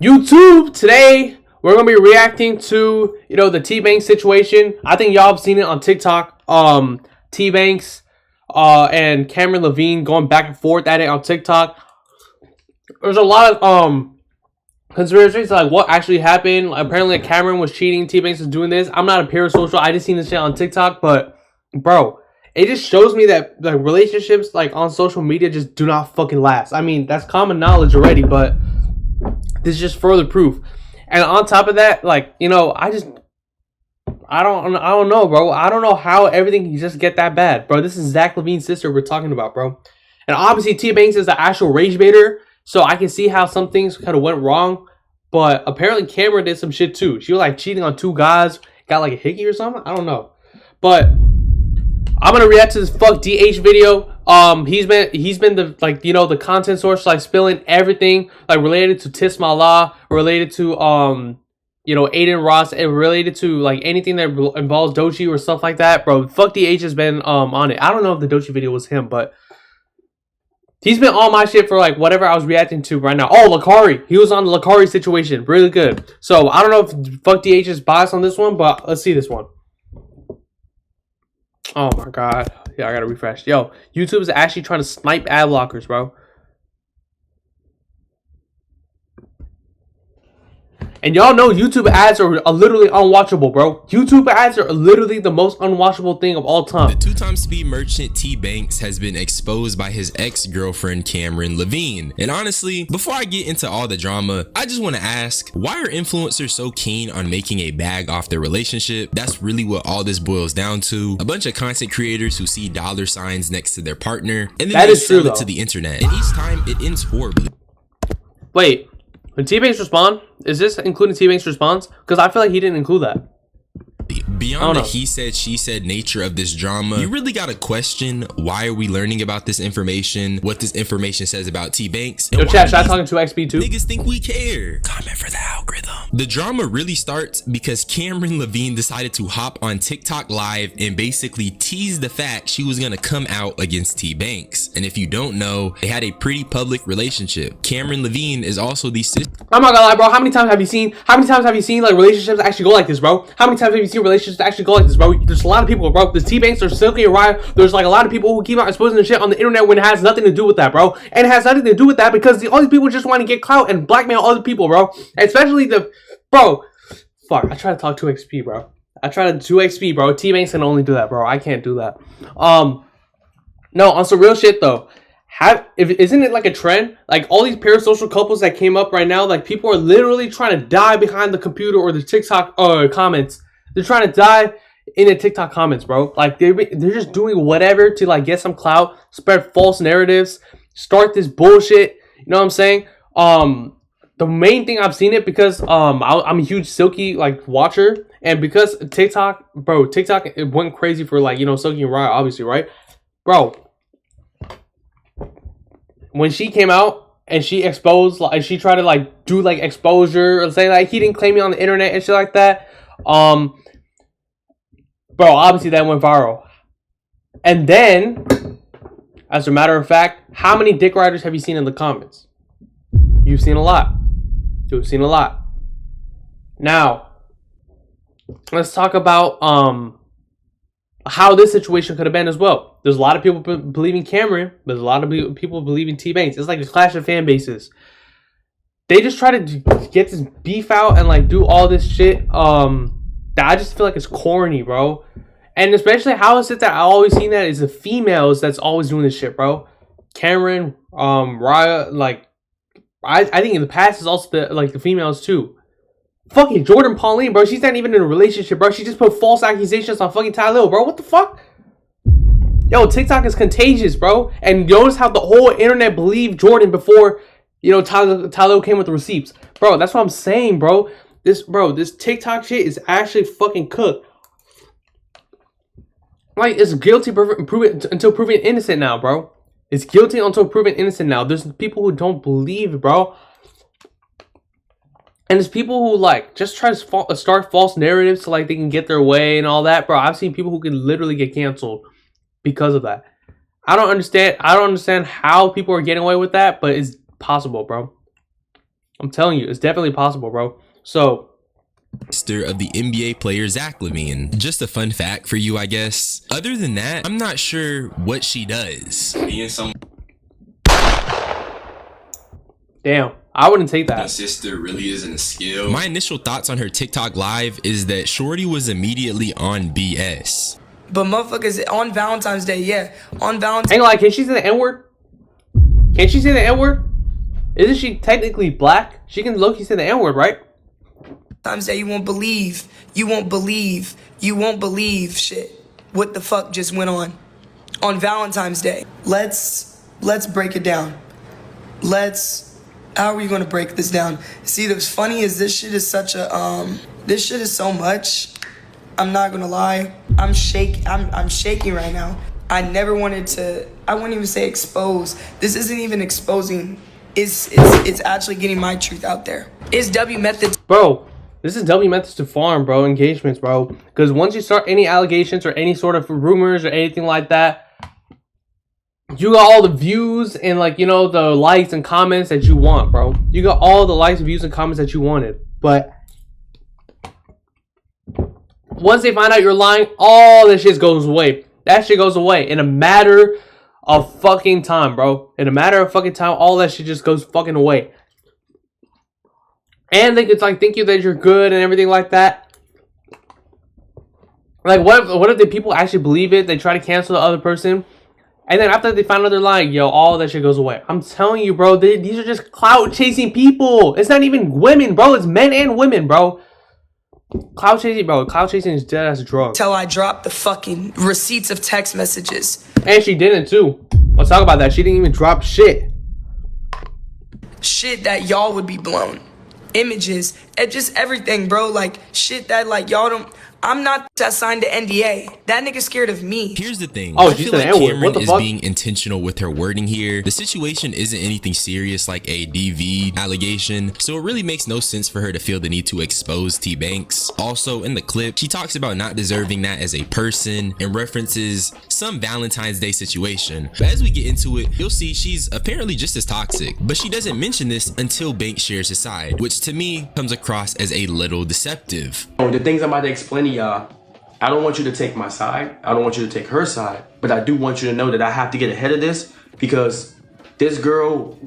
YouTube, today we're gonna be reacting to the Tbvnks situation. I think y'all have seen it on TikTok. Tbvnks and Camryn Lavine going back and forth at it on TikTok. There's a lot of conspiracies like what actually happened. Apparently Camryn was cheating, Tbvnks was doing this. I'm not a parasocial, I just seen this shit on TikTok, but bro, it just shows me that relationships on social media just do not fucking last. I mean, that's common knowledge already, but this is just further proof. And on top of that, I don't know, bro. I don't know how everything can just get that bad, bro. This is Zach Lavine's sister we're talking about, bro. And obviously Tbvnks is the actual rage baiter, so I can see how some things kind of went wrong. But apparently Camryn did some shit too. She was cheating on 2 guys, got a hickey or something. I don't know. But I'm gonna react to this fuck DH video. He's been the the content source, spilling everything related to Tismala, related to Aiden Ross, and related to anything that involves Doechii or stuff like that, bro. Fuck DH has been on it. I don't know if the Doechii video was him, but he's been on my shit for whatever I was reacting to right now. Oh, Lakari, he was on the Lakari situation, really good. So I don't know if fuck DH is biased on this one, but let's see this one. Oh my god. Yeah, I gotta refresh. Yo, YouTube is actually trying to snipe ad blockers, bro. And y'all know YouTube ads are literally unwatchable, bro. YouTube ads are literally the most unwatchable thing of all time. The two-time speed merchant Tbvnks has been exposed by his ex-girlfriend Camryn Lavine. And honestly, before I get into all the drama, I just want to ask, why are influencers so keen on making a bag off their relationship? That's really what all this boils down to. A bunch of content creators who see dollar signs next to their partner, and then they sell it to the internet. And each time it ends horribly. Wait. When Tbvnks respond, is this including Tbvnks response? Because I feel like he didn't include that. Beyond the he said, she said nature of this drama, you really gotta question, why are we learning about this information, what this information says about Tbvnks. Yo, chat, should I talk to 2XP too? Niggas think we care. Comment for the algorithm. The drama really starts because Camryn Lavine decided to hop on TikTok live and basically tease the fact she was gonna come out against Tbvnks. And if you don't know, they had a pretty public relationship. Camryn Lavine is also the sister. I'm not gonna lie, bro. How many times have you seen relationships actually go like this, bro? How many times have you seen relationships actually go like this, bro? There's a lot of people, bro. There's Tbvnks, there's Silky and Raya. There's a lot of people who keep on exposing the shit on the internet when it has nothing to do with that, bro. And it has nothing to do with that because all these people just want to get clout and blackmail other people, bro. Especially bro. Fuck, I try to talk 2XP, bro. I try to 2XP, bro. Tbvnks can only do that, bro. I can't do that. No, on some real shit though. Isn't it a trend? All these parasocial couples that came up right now, people are literally trying to die behind the computer or the TikTok comments. They're trying to die in the TikTok comments, bro. They're just doing whatever to get some clout, spread false narratives, start this bullshit. You know what I'm saying? The main thing I've seen it because I'm a huge Silky watcher, and because TikTok it went crazy for Silky and Raya, obviously, right, bro. When she came out and she exposed, she tried to do exposure or say he didn't claim me on the internet and shit like that. Bro, obviously that went viral. And then, as a matter of fact, how many dick riders have you seen in the comments? You've seen a lot. You've seen a lot. Now, let's talk about how this situation could have been as well. There's a lot of people believing Camryn. There's a lot of people believing Tbvnks. It's a clash of fan bases. They just try to get this beef out and do all this shit. That I just feel it's corny, bro. And especially how is it that I always seen that is the females that's always doing this shit, bro. Camryn, Raya, I think in the past is also the females too. Fucking Jordan Pauline, bro. She's not even in a relationship, bro. She just put false accusations on fucking Ty Lil, bro. What the fuck? Yo, TikTok is contagious, bro. And notice how the whole internet believed Jordan before, Ty Lil came with the receipts. Bro, that's what I'm saying, bro. This TikTok shit is actually fucking cooked. It's guilty until proven innocent now, bro. It's guilty until proven innocent now. There's people who don't believe, bro. And there's people who just try to start false narratives so they can get their way and all that, bro. I've seen people who can literally get canceled because of that. I don't understand how people are getting away with that, but it's possible, bro. I'm telling you, it's definitely possible, bro. So, sister of the NBA player Zach Lavine. Just a fun fact for you, I guess. Other than that, I'm not sure what she does. Being some damn, I wouldn't take that. sister really isn't a skill. My initial thoughts on her TikTok live is that Shorty was immediately on BS. But motherfuckers, on Valentine's Day, yeah. On Valentine's Ain't like, can she say the N-word? Can she say the N-word? Isn't she technically black? She can low-key say the N-word, right? Day, you won't believe. You won't believe. You won't believe shit. What the fuck just went on Valentine's Day? Let's break it down. How are we gonna break this down? See, what's funny is this shit is such a this shit is so much. I'm not gonna lie. I'm shaking right now. I never wanted to. I wouldn't even say expose. This isn't even exposing. It's actually getting my truth out there. It's W methods, bro. This is W methods to farm, bro. Engagements, bro. Because once you start any allegations or any sort of rumors or anything like that, you got all the views and, like, you know, the likes and comments that you want, bro. You got all the likes, views, and comments that you wanted. But once they find out you're lying, all that shit goes away. That shit goes away in a matter of fucking time, bro. In a matter of fucking time, all that shit just goes fucking away. And they could, like, think you that you're good and everything like that. Like, what if the people actually believe it? They try to cancel the other person. And then after they find out they're lying, yo, all that shit goes away. I'm telling you, bro, these are just clout-chasing people. It's not even women, bro. It's men and women, bro. Clout-chasing, bro. Clout-chasing is dead as a drug. Till I dropped the fucking receipts of text messages. And she didn't, too. Let's talk about that. She didn't even drop shit. Shit that y'all would be blown. Images and just everything, bro. Like, shit that, like, y'all don't. I'm not that signed to NDA. That nigga's scared of me. Here's the thing. Oh, I feel like Camryn is being intentional with her wording here. The situation isn't anything serious like a DV allegation, so it really makes no sense for her to feel the need to expose Tbvnks. Also, in the clip, she talks about not deserving that as a person and references some Valentine's Day situation. But as we get into it, you'll see she's apparently just as toxic. But she doesn't mention this until Banks shares his side, which to me comes across as a little deceptive. The things I'm about to explain to y'all, I don't want you to take my side. I don't want you to take her side. But I do want you to know that I have to get ahead of this because this girl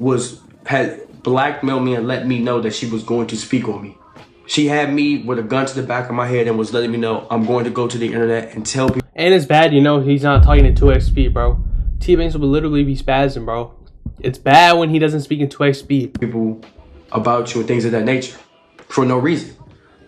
had blackmailed me and let me know that she was going to speak on me. She had me with a gun to the back of my head and was letting me know I'm going to go to the internet and tell people. And it's bad, you know, he's not talking at 2x speed, bro. Tbvnks will literally be spazzing, bro. It's bad when he doesn't speak in 2x speed. People about you and things of that nature for no reason.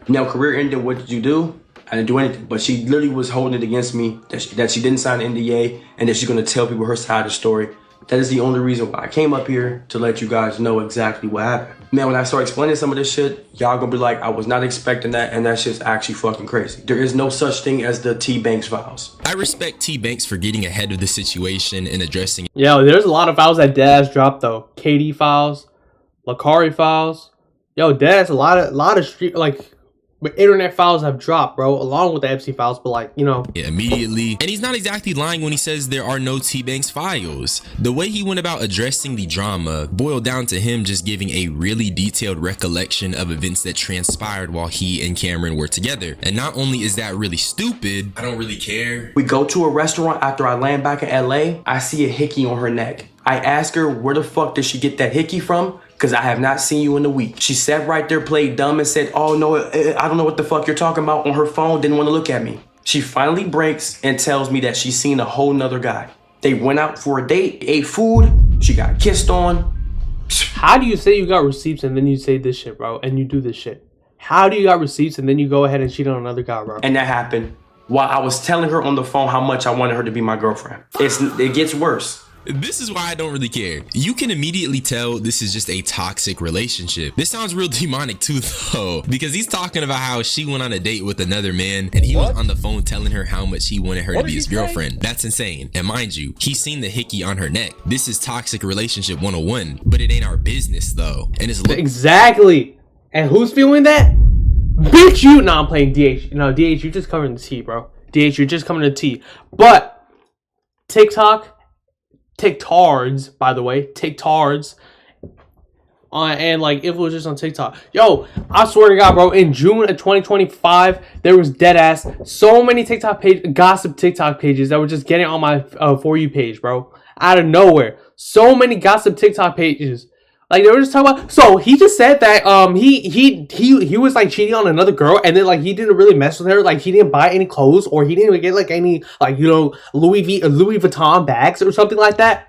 Now, career ended, what did you do? I didn't do anything, but she literally was holding it against me that she didn't sign an NDA and that she's going to tell people her side of the story. That is the only reason why I came up here, to let you guys know exactly what happened. Man, when I start explaining some of this shit, y'all gonna be like, I was not expecting that, and that shit's actually fucking crazy. There is no such thing as the Tbvnks files. I respect Tbvnks for getting ahead of the situation and addressing it. Yo, there's a lot of files that Deadass dropped though. KD files, Lakari files. Yo, Deadass, a lot of street, like, internet files have dropped, bro, along with the FC files, but, like, you know, immediately. And he's not exactly lying when he says there are no Tbvnks files. The way he went about addressing the drama boiled down to him just giving a really detailed recollection of events that transpired while he and Camryn were together. And not only is that really stupid, I don't really care. We go to a restaurant after I land back in LA. I see a hickey on her neck. I ask her, where the fuck did she get that hickey from? Because I have not seen you in a week. She sat right there, played dumb, and said, oh no, I don't know what the fuck you're talking about, on her phone, didn't want to look at me. She finally breaks and tells me that she's seen a whole nother guy. They went out for a date, ate food, she got kissed on. How do you say you got receipts and then you say this shit, bro, and you do this shit? How do you got receipts and then you go ahead and cheat on another guy, bro? And that happened while I was telling her on the phone how much I wanted her to be my girlfriend. It gets worse. This is why I don't really care. You can immediately tell this is just a toxic relationship. This sounds real demonic too, though, because he's talking about how she went on a date with another man and he was on the phone telling her how much he wanted her to be his girlfriend. That's insane. And mind you, he's seen the hickey on her neck. This is toxic relationship 101, but it ain't our business though. And it's exactly. And who's feeling that? Bitch, you. Nah, I'm playing DH. No, DH, you're just covering the T, bro. DH, you're just covering the T. But TikTok, TikTards, by the way, TikTards, and like influencers on TikTok. Yo, I swear to God, bro, in June of 2025, there was dead ass so many gossip TikTok pages that were just getting on my For You page, bro, out of nowhere. So many gossip TikTok pages. Like they were just talking about. So he just said that he was like cheating on another girl, and then like he didn't really mess with her. Like he didn't buy any clothes, or he didn't even get like any like Louis Vuitton bags or something like that.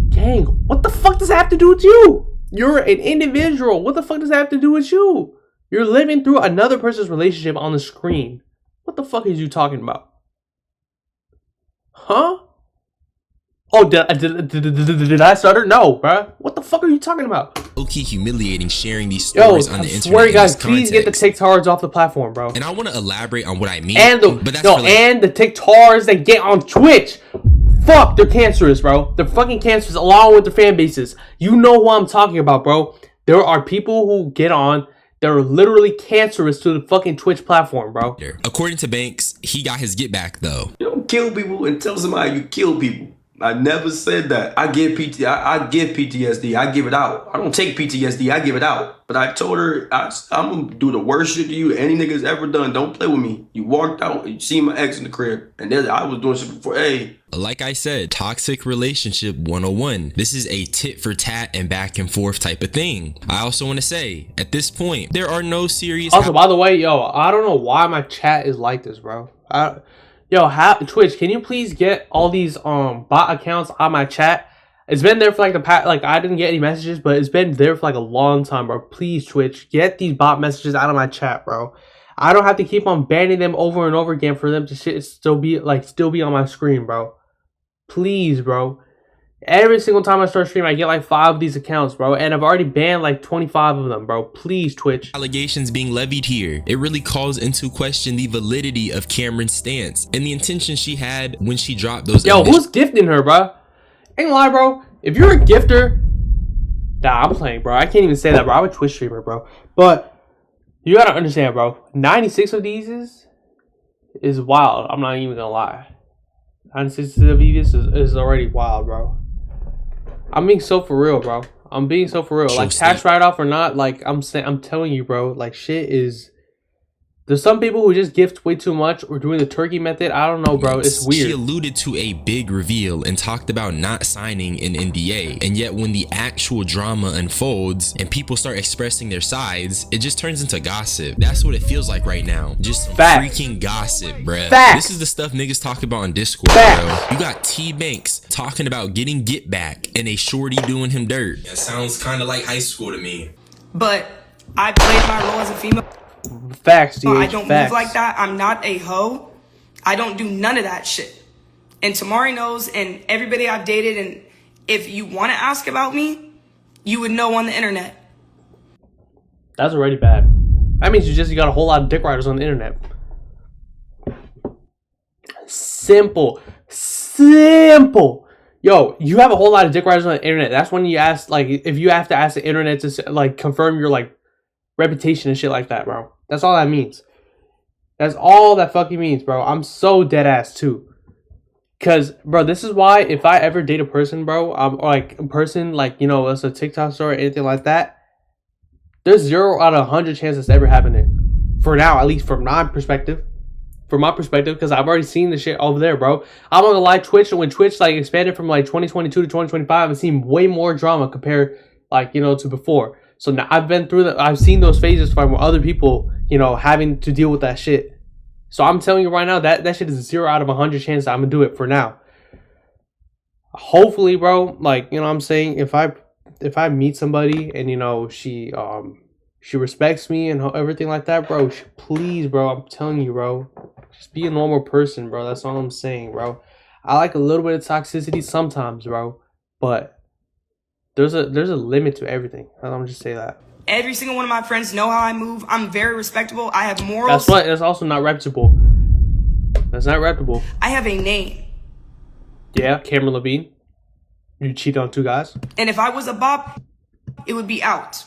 Gang, what the fuck does that have to do with you? You're an individual. What the fuck does that have to do with you? You're living through another person's relationship on the screen. What the fuck is you talking about? Huh? Oh, did I stutter? No, bruh. What the fuck are you talking about? Low-key humiliating sharing these stories on the internet. Swear to God, please get the TikToks off the platform, bro. And I want to elaborate on what I mean. And the TikTokers that get on Twitch. Fuck, they're cancerous, bro. They're fucking cancerous along with their fan bases. You know who I'm talking about, bro. There are people who get on that are literally cancerous to the fucking Twitch platform, bro. According to Banks, he got his get back, though. You don't kill people and tell somebody you kill people. I never said that. I give PTSD. I give it out. I don't take PTSD. I give it out. But I told her, I'm going to do the worst shit to you any nigga's ever done. Don't play with me. You walked out. You see my ex in the crib. And then I was doing shit before. Hey. Like I said, toxic relationship 101. This is a tit for tat and back and forth type of thing. I also want to say, at this point, there are no serious... Also, by the way, yo, I don't know why my chat is like this, bro. Twitch, can you please get all these bot accounts on my chat? It's been there for like the past, like I didn't get any messages, but it's been there for like a long time, bro. Please, Twitch, get these bot messages out of my chat, bro. I don't have to keep on banning them over and over again for them to still be on my screen, bro. Please, bro. Every single time I start streaming, I get like 5 of these accounts, bro. And I've already banned like 25 of them, bro. Please, Twitch. Allegations being levied here. It really calls into question the validity of Camryn's stance and the intention she had when she dropped those. Yo, who's gifting her, bro? Ain't gonna lie, bro. If you're a gifter, nah, I'm playing, bro. I can't even say that, bro. I'm a Twitch streamer, bro. But you gotta understand, bro. 96 of these is wild. I'm not even gonna lie. 96 of these is already wild, bro. I'm being so for real, bro. I'm being so for real. Like tax write-off or not, like I'm telling you, bro. Like shit is. There's some people who just gift way too much or doing the turkey method. I don't know, bro. It's weird. She alluded to a big reveal and talked about not signing an NDA. And yet when the actual drama unfolds and people start expressing their sides, it just turns into gossip. That's what it feels like right now. Just freaking gossip, bruh. This is the stuff niggas talk about on Discord, bro. You got Tbvnks talking about getting get back and a shorty doing him dirt. That sounds kind of like high school to me. But I played my role as a female. Facts, dude. I don't move like that. I'm not a hoe. I don't do none of that shit. And Tamari knows, and everybody I've dated, and if you want to ask about me, you would know on the internet. That's already bad. That means you got a whole lot of dick riders on the internet. Simple. Yo, you have a whole lot of dick riders on the internet. That's when you ask, like, if you have to ask the internet to, like, confirm your, like, reputation and shit like that, bro. That's all that means. That's all that fucking means, bro. I'm so dead ass too. Cause, bro, this is why if I ever date a person, bro, like a person, like, you know, it's a TikTok story or anything like that, there's 0 out of 100 chances it's ever happening. For now, at least from my perspective. From my perspective, because I've already seen the shit over there, bro. I'm not gonna lie, when Twitch like expanded from like 2022 to 2025, I've seen way more drama compared, like, you know, to before. So now I've seen those phases from other people, you know, having to deal with that shit. So I'm telling you right now, that shit is 0 out of 100 chance that I'm gonna do it for now. Hopefully, bro, like, you know what I'm saying, if I meet somebody and, you know, she respects me and everything like that, bro, please, bro, I'm telling you, bro, just be a normal person, bro. That's all I'm saying, bro. I like a little bit of toxicity sometimes, bro, but there's a limit to everything. I'm just say that. Every single one of my friends know how I move. I'm very respectable. I have morals. That's also not reputable. That's not reputable. I have a name. Yeah, Camryn Lavine. You cheated on 2 guys. And if I was a bop, it would be out.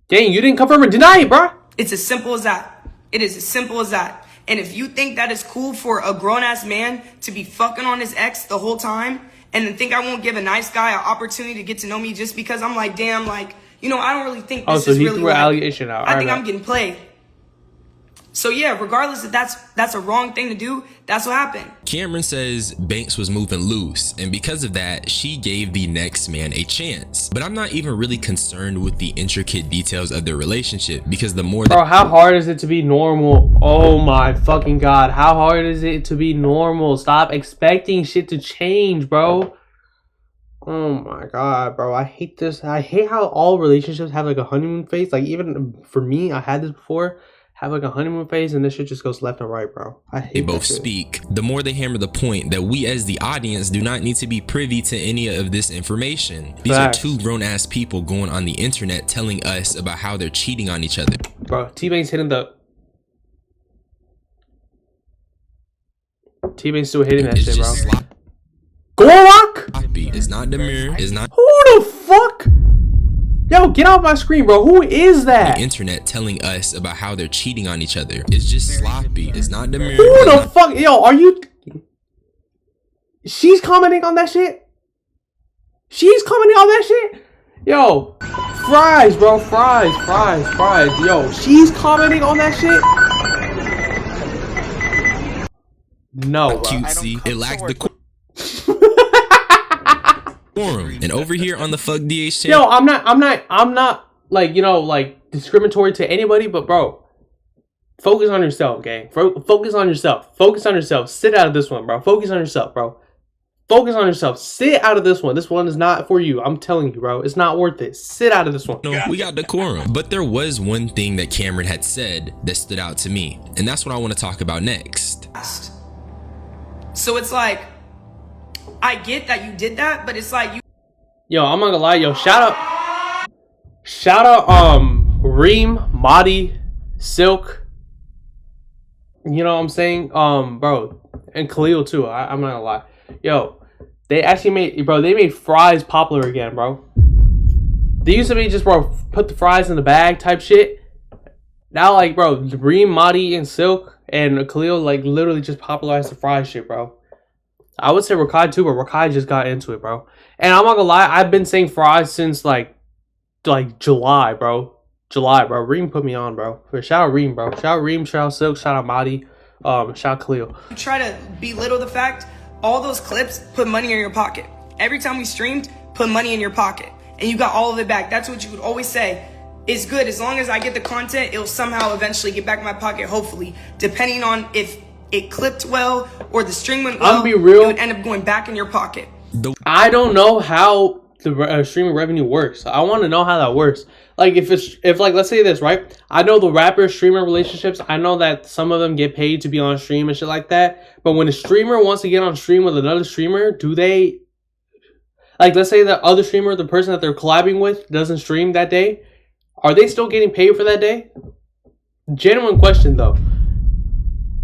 Dang, you didn't confirm or deny it, bro. It's as simple as that. It is as simple as that. And if you think that is cool for a grown-ass man to be fucking on his ex the whole time and then think I won't give a nice guy an opportunity to get to know me just because I'm like, damn, like, you know, I don't really think this is really threw an allegation out. I think I'm getting played. So yeah, regardless if that's a wrong thing to do, that's what happened. Camryn says Banks was moving loose, and because of that, she gave the next man a chance. But I'm not even really concerned with the intricate details of their relationship, because the more Bro, how hard is it to be normal? Oh my fucking god, how hard is it to be normal? Stop expecting shit to change, bro. Oh my god, bro, I hate this. I hate how all relationships have like a honeymoon phase. Like, even for me, I had this before. Have like a honeymoon phase, and this shit just goes left and right, bro. I hate they both speak, the more they hammer the point that we as the audience do not need to be privy to any of this information. These are two grown-ass people going on the internet telling us about how they're cheating on each other. Bro, T-Bank's hitting the... T-Bank's still hitting that shit, bro. Gorlock? It's not Demir. It's not... Who the fuck? Yo, get off my screen, bro. Who is that? The internet telling us about how they're cheating on each other. It's just sloppy. It's not Demir. Who the fuck? Yo, are you... She's commenting on that shit? She's commenting on that shit? Yo, fries, bro. Fries. Yo, she's commenting on that shit? No, bro. Cutesy. It lacks the quorum. And over here on the Fuck DH channel, yo, I'm not like, you know, like discriminatory to anybody, but bro, focus on yourself, gang. Focus on yourself. Focus on yourself. Sit out of this one, bro. Focus on yourself, bro. Focus on yourself. Sit out of this one. This one is not for you. I'm telling you, bro. It's not worth it. Sit out of this one. no, we got decorum. But there was one thing that Camryn had said that stood out to me, and that's what I want to talk about next. So it's like, I get that you did that, but it's like you... Yo, I'm not gonna lie, yo, shout out, Reem, Madi, Silk, you know what I'm saying, bro, and Khalil too. I'm not gonna lie, yo, they actually made fries popular again, bro. They used to be just, bro, put the fries in the bag type shit. Now, like, bro, Reem, Madi, and Silk and Khalil, like, literally just popularized the fries shit, bro. I would say Rakai too, but Rakai just got into it, bro. And I'm not gonna lie, I've been saying fries since like July, bro. Reem put me on, bro. Shout out Reem, bro. Shout out Reem, shout out Silk, shout out Madi, shout out Khalil. You try to belittle the fact, all those clips put money in your pocket. Every time we streamed, put money in your pocket. And you got all of it back. That's what you would always say. It's good, as long as I get the content, it'll somehow eventually get back in my pocket, hopefully. Depending on if it clipped well or the string went well, I'll be real, it would end up going back in your pocket. I don't know how the streaming revenue works. I want to know how that works. Like, if like, let's say this, right? I know the rapper streamer relationships. I know that some of them get paid to be on stream and shit like that. But when a streamer wants to get on stream with another streamer, do they, like, let's say the other streamer, the person that they're collabing with, doesn't stream that day, are they still getting paid for that day? Genuine question, though.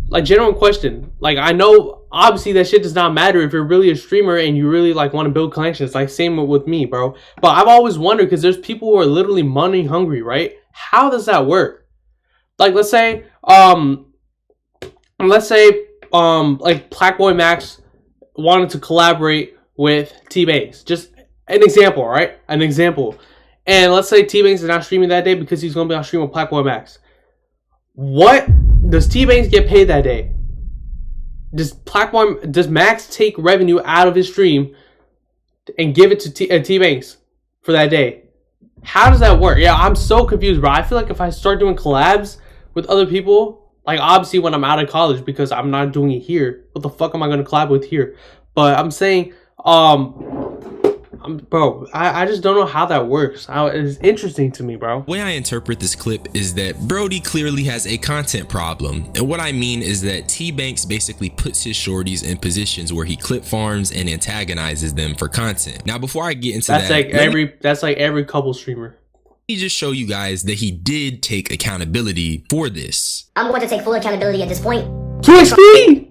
Like, genuine question. Like, I know, obviously, that shit does not matter if you're really a streamer and you really, like, want to build connections. Like, same with me, bro. But I've always wondered, because there's people who are literally money hungry, right? How does that work? Like, let's say, like, Blackboy Max wanted to collaborate with Tbvnks. Just an example, right? An example. And let's say Tbvnks is not streaming that day because he's going to be on stream with Blackboy Max. What does Tbvnks get paid that day? Does Max take revenue out of his stream and give it to Tbvnks for that day? How does that work? Yeah, I'm so confused, bro. I feel like if I start doing collabs with other people, like, obviously when I'm out of college, because I'm not doing it here, what the fuck am I going to collab with here? But I'm saying, bro, I just don't know how that works. It's interesting to me, bro. The way I interpret this clip is that Brody clearly has a content problem. And what I mean is that Tbvnks basically puts his shorties in positions where he clip farms and antagonizes them for content. Now, before I get into that's like every couple streamer. Let me just show you guys that he did take accountability for this. I'm going to take full accountability at this point. 2xp!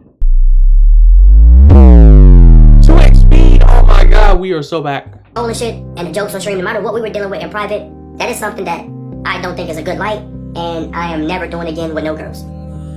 2xp! Oh my god, we are so back. All the shit and the jokes on stream, no matter what we were dealing with in private, that is something that I don't think is a good light, and I am never doing again with no girls.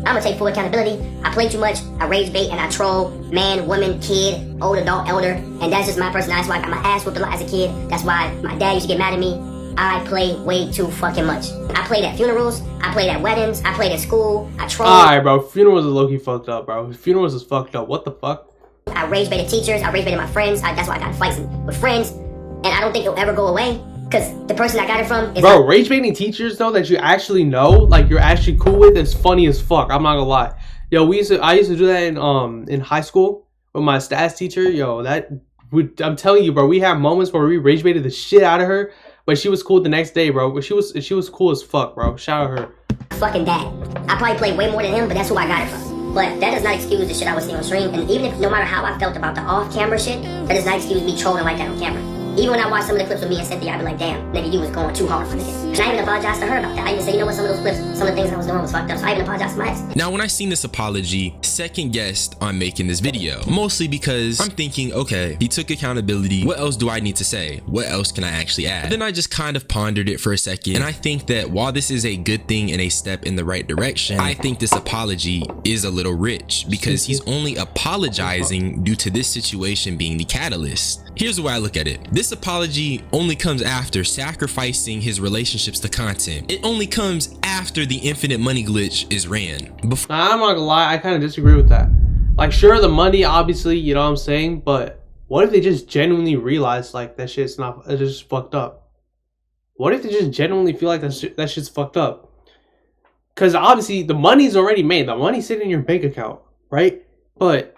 I'm gonna take full accountability. I play too much, I rage bait, and I troll man, woman, kid, old adult, elder, and that's just my personality. That's why I got my ass whooped a lot as a kid. That's why my dad used to get mad at me. I play way too fucking much. I played at funerals, I played at weddings, I played at school, I trolled. Alright, bro, funerals is low-key fucked up, bro. Funerals is fucked up. What the fuck? I rage baited teachers, I rage baited my friends. That's why I got in fights with friends, and I don't think it'll ever go away. Because the person I got it from is... Bro, rage baiting teachers, though, that you actually know, like, you're actually cool with, is funny as fuck. I'm not gonna lie. Yo, I used to do that in high school with my stats teacher. Yo, I'm telling you, bro, we had moments where we rage baited the shit out of her, but she was cool the next day, bro. But she was cool as fuck, bro. Shout out her. Fucking dad. I probably played way more than him, but that's who I got it from. But that does not excuse the shit I was seeing on stream. And even if, no matter how I felt about the off-camera shit, that does not excuse me trolling like that on camera. Even when I watch some of the clips with me and Cynthia, I be like, damn, nigga, you was going too hard for me. And I even apologized to her about that. I even said, you know what, some of those clips, some of the things I was doing was fucked up. So I even apologized to my ex. Now, when I seen this apology, second guessed on making this video. Mostly because I'm thinking, okay, he took accountability. What else do I need to say? What else can I actually add? But then I just kind of pondered it for a second. And I think that while this is a good thing and a step in the right direction, I think this apology is a little rich because he's only apologizing due to this situation being the catalyst. Here's the way I look at it. This apology only comes after sacrificing his relationships to content. It only comes after the infinite money glitch is ran. I'm not gonna lie, I kind of disagree with that. Like, sure, the money, obviously, you know what I'm saying, but what if they just genuinely realize, like, that shit's not, it's just fucked up? What if they just genuinely feel like that shit's fucked up? Because obviously, the money's already made. The money's sitting in your bank account, right? But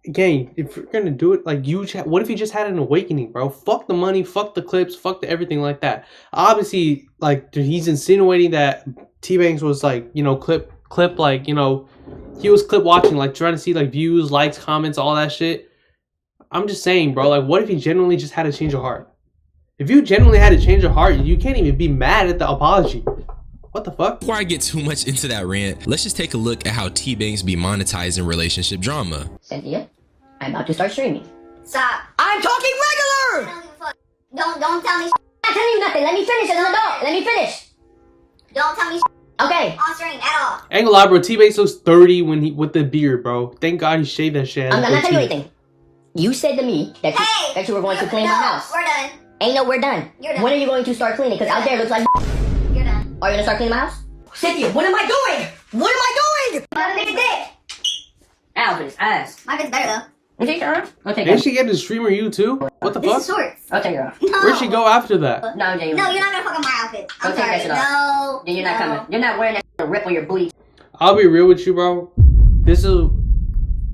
again, if you're gonna do it, like, what if you just had an awakening, bro? Fuck the money, fuck the clips, fuck the everything like that. Obviously, like, he's insinuating that Tbvnks was, like, you know, clip, like, you know, he was clip watching, like, trying to see, like, views, likes, comments, all that shit. I'm just saying, bro, like, what if he genuinely just had a change of heart? If you genuinely had a change of heart, you can't even be mad at the apology. What the fuck? Before I get too much into that rant, let's just take a look at how Tbvnks be monetizing relationship drama. Cynthia, I'm about to start streaming. Stop. I'm talking regular! Don't tell me. I'm telling you nothing. Let me finish as an adult. Let me finish. Don't tell me. Okay. On stream at all. Ain't gonna lie, bro. Tbvnks looks 30 with the beard, bro. Thank God he shaved that shit. I'm not telling you anything. You said to me that you were going to clean my house. We're done. Ain't no, we're done. You're done. When are you going to start cleaning? Because out there it looks like. You're done. Are you gonna start cleaning my house? Cynthia, what am I doing? What am I doing? I'm gonna dick. Ow, his ass. My bit's better though. You take her off? I'll take her Didn't off. she get the streamer you too? What the fuck? This is shorts. I'll take her off. No. Where'd she go after that? No, I'm genuine. No, you're not gonna fuck on my outfit. I'm Don't take sorry. that shit off. No. Then you're not coming. You're not wearing that to rip on your booty. I'll be real with you, bro.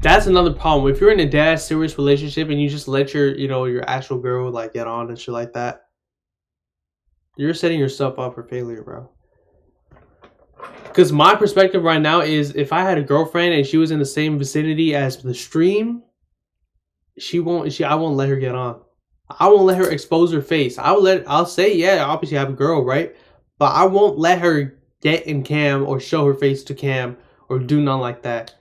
That's another problem. If you're in a dead serious relationship and you just let your actual girl, like, get on and shit like that, you're setting yourself up for failure, bro. Because my perspective right now is, if I had a girlfriend and she was in the same vicinity as the stream, I won't let her get on. I won't let her expose her face. I'll say, yeah, obviously I have a girl, right? But I won't let her get in cam or show her face to cam or do nothing like that.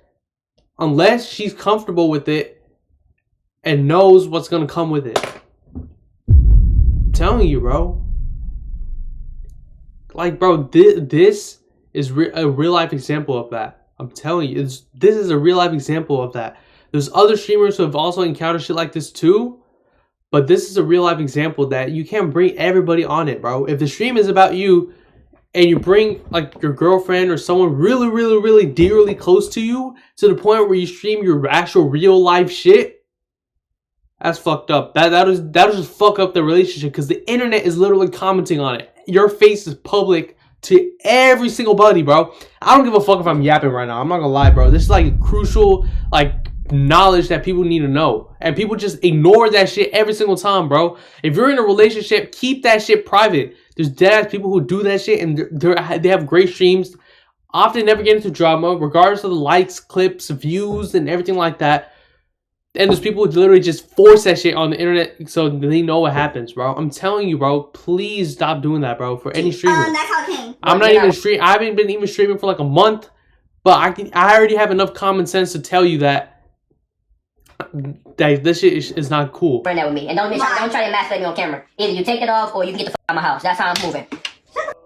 Unless she's comfortable with it and knows what's gonna come with it. I'm telling you, bro. Like, bro, this is a real life example of that. I'm telling you, this is a real life example of that. There's other streamers who have also encountered shit like this too, but this is a real life example that you can't bring everybody on it, bro. If the stream is about you and you bring, like, your girlfriend or someone really, really, really dearly close to you to the point where you stream your actual real life shit, that's fucked up. That'll just fuck up the relationship, because the internet is literally commenting on it. Your face is public to every single buddy, bro. I don't give a fuck if I'm yapping right now. I'm not gonna lie, bro. This is, like, crucial, like, knowledge that people need to know, and people just ignore that shit every single time, bro. If you're in a relationship, keep that shit private. There's dead ass people who do that shit, and they have great streams, often never get into drama, regardless of the likes, clips, views, and everything like that. And there's people who literally just force that shit on the internet so they know what happens, bro. I'm telling you, bro, please stop doing that, bro, for any streamer. That's how it came. I'm not even streaming. I haven't been even streaming for like a month, but I already have enough common sense to tell you that this shit is not cool. Friend that with me, and don't try to emasculate me on camera. Either you take it off or you can get the fuck out of my house. That's how I'm moving.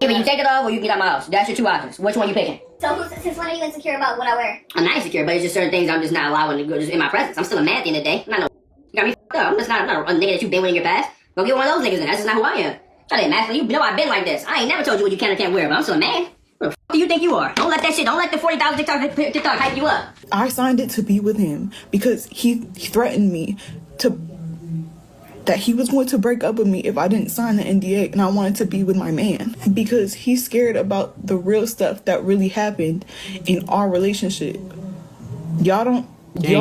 Either you take it off or you can get out my house. That's your two options. Which one you picking? So since when are you insecure about what I wear? I'm not insecure, but it's just certain things I'm just not allowing to go just in my presence. I'm still a man at the end of the day. I'm not no. You got me fucked up. I'm not a nigga that you've been with in your past. Go get one of those niggas in. That's just not who I am. Try to master. You know I've been like this. I ain't never told you what you can or can't wear, but I'm still a man. What the fuck do you think you are? Don't let that shit. Don't let the 40,000 TikTok hype you up. I signed it to be with him because he threatened me that he was going to break up with me if I didn't sign the NDA, and I wanted to be with my man because he's scared about the real stuff that really happened in our relationship. Y'all don't. The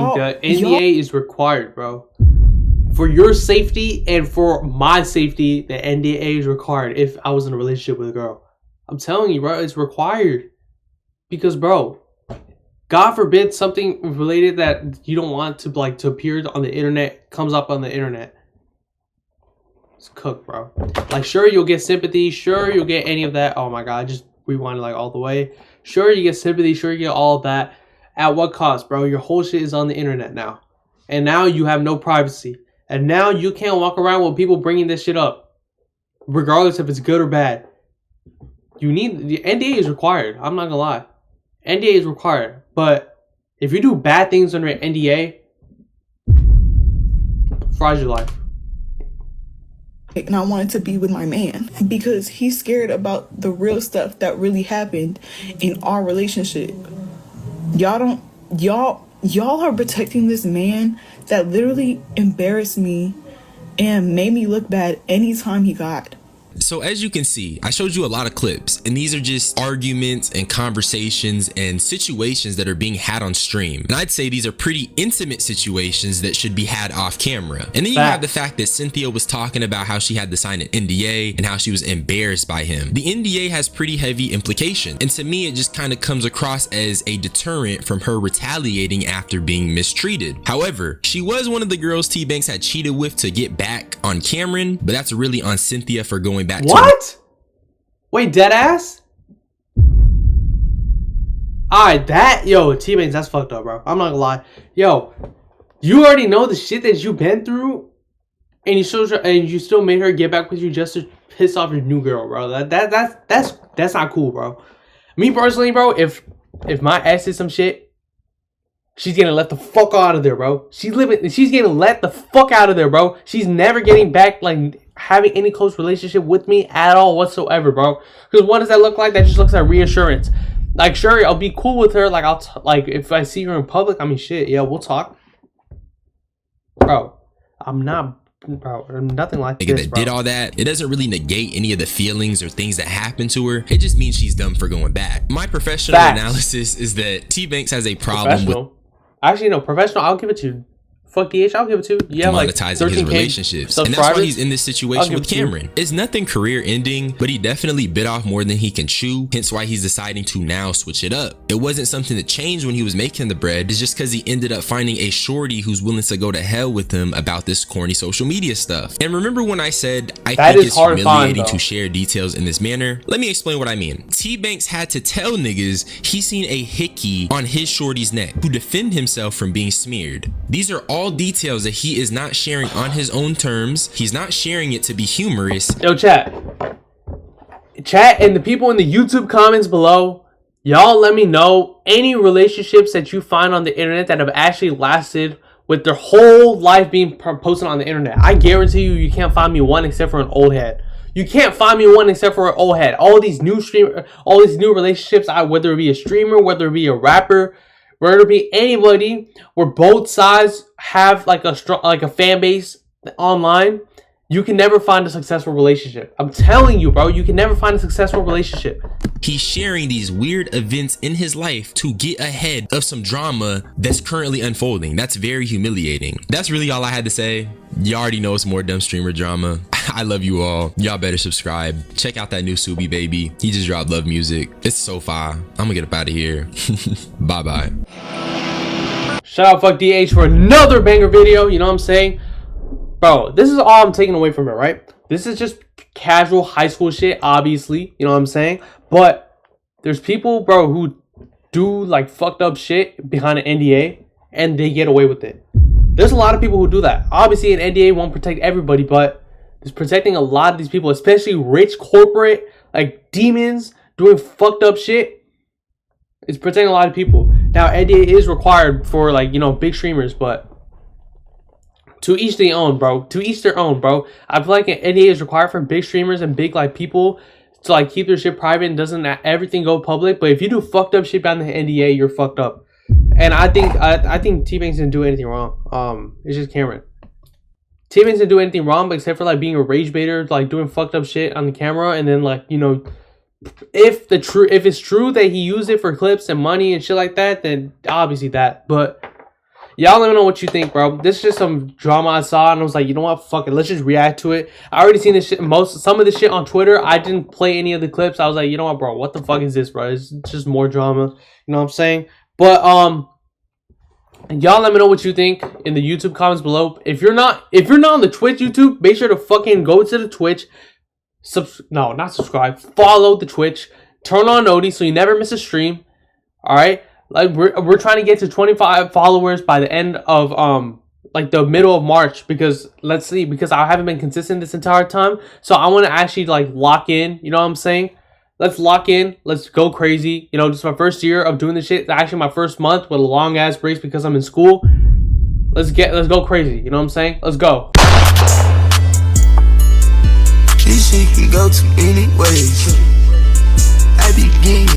NDA is required, bro. For your safety and for my safety, the NDA is required if I was in a relationship with a girl. I'm telling you, bro, it's required. Because, bro, God forbid something related that you don't want to to appear on the internet comes up on the internet. It's cooked, bro. Like, sure, you'll get sympathy. Sure, you'll get any of that. Oh my God, I just rewind like all the way. Sure, you get sympathy. Sure, you get all of that. At what cost, bro? Your whole shit is on the internet now. And now you have no privacy. And now you can't walk around with people bringing this shit up. Regardless if it's good or bad. You need... The NDA is required. I'm not gonna lie. NDA is required. But if you do bad things under an NDA, fries your life. And I wanted to be with my man because he's scared about the real stuff that really happened in our relationship. Y'all are protecting this man that literally embarrassed me and made me look bad anytime he got. So as you can see, I showed you a lot of clips, and these are just arguments and conversations and situations that are being had on stream. And I'd say these are pretty intimate situations that should be had off camera. And then you have the fact that Cynthia was talking about how she had to sign an NDA and how she was embarrassed by him. The NDA has pretty heavy implications, and to me it just kind of comes across as a deterrent from her retaliating after being mistreated. However, she was one of the girls Tbanks had cheated with to get back on Camryn, but that's really on Cynthia for going back what? Wait, dead ass? Alright, yo, Tbanks, that's fucked up, bro. I'm not gonna lie. Yo, you already know the shit that you've been through, and you still made her get back with you just to piss off your new girl, bro. That's not cool, bro. Me personally, bro, if my ex did some shit, she's getting let the fuck out of there, bro. She's getting let the fuck out of there, bro. She's never getting back, like, having any close relationship with me at all whatsoever, bro. Because what does that look like? That just looks like reassurance. Like, sure, I'll be cool with her. Like, like if I see her in public, I mean, shit, yeah, we'll talk, bro. I'm nothing like this, that bro. Did all that. It doesn't really negate any of the feelings or things that happened to her. It just means she's dumb for going back. My professional analysis is that Tbanks has a problem with actually, no, professional. I'll give it to you. Fuck DH, I'll give it to you. Yeah, monetizing like his relationships, and that's why he's in this situation with Camryn. It's nothing career ending, but he definitely bit off more than he can chew, hence why he's deciding to now switch it up. It wasn't something that changed when he was making the bread. It's just because he ended up finding a shorty who's willing to go to hell with him about this corny social media stuff. And remember when I said I think it's humiliating to share details in this manner? Let me explain what I mean. Tbanks had to tell niggas he's seen a hickey on his shorty's neck to defend himself from being smeared. These are all details that he is not sharing on his own terms. He's not sharing it to be humorous. Yo, chat and the people in the YouTube comments below, y'all let me know any relationships that you find on the internet that have actually lasted with their whole life being posted on the internet. I guarantee you can't find me one except for an old head. You can't find me one except for an old head. All these new relationships, whether it be a streamer, whether it be a rapper, whether it be anybody, where both sides have like a fan base online, you can never find a successful relationship. I'm telling you, bro, you can never find a successful relationship. He's sharing these weird events in his life to get ahead of some drama that's currently unfolding. That's very humiliating. That's really all I had to say. You already know it's more dumb streamer drama. I love you all. Y'all better subscribe. Check out that new Subi baby. He just dropped love music. It's so fire. I'm gonna get up out of here. Bye-bye. Shout out Fuck DH for another banger video. You know what I'm saying? Bro, this is all I'm taking away from it, right? This is just casual high school shit, obviously. You know what I'm saying? But there's people, bro, who do like fucked up shit behind an NDA and they get away with it. There's a lot of people who do that. Obviously, an NDA won't protect everybody, but it's protecting a lot of these people, especially rich corporate like demons, doing fucked up shit. It's protecting a lot of people. Now, NDA is required for, like, you know, big streamers, but to each their own, bro. To each their own, bro. I feel like an NDA is required for big streamers and big, like, people to, like, keep their shit private and doesn't everything go public. But if you do fucked up shit behind the NDA, you're fucked up. And I think Tbvnks didn't do anything wrong. It's just Camryn. Tbvnks didn't do anything wrong, but except for, like, being a rage baiter, like, doing fucked up shit on the camera, and then, like, you know, if it's true that he used it for clips and money and shit like that, then obviously that. But y'all let me know what you think, bro. This is just some drama I saw, and I was like, you know what, fuck it, let's just react to it. I already seen this shit, some of this shit on Twitter. I didn't play any of the clips. I was like, you know what, bro, what the fuck is this, bro? It's just more drama, you know what I'm saying? But y'all let me know what you think in the YouTube comments below. If you're not on the Twitch YouTube, make sure to fucking go to the Twitch. No, not subscribe. Follow the Twitch. Turn on noties so you never miss a stream. All right, like we're trying to get to 25 followers by the end of like the middle of March, because because I haven't been consistent this entire time. So I want to actually like lock in. You know what I'm saying? Let's lock in. Let's go crazy. You know, this is my first year of doing this shit. It's actually my first month with a long ass breaks because I'm in school. Let's go crazy. You know what I'm saying? Let's go. This shit can go to any ways. I begin.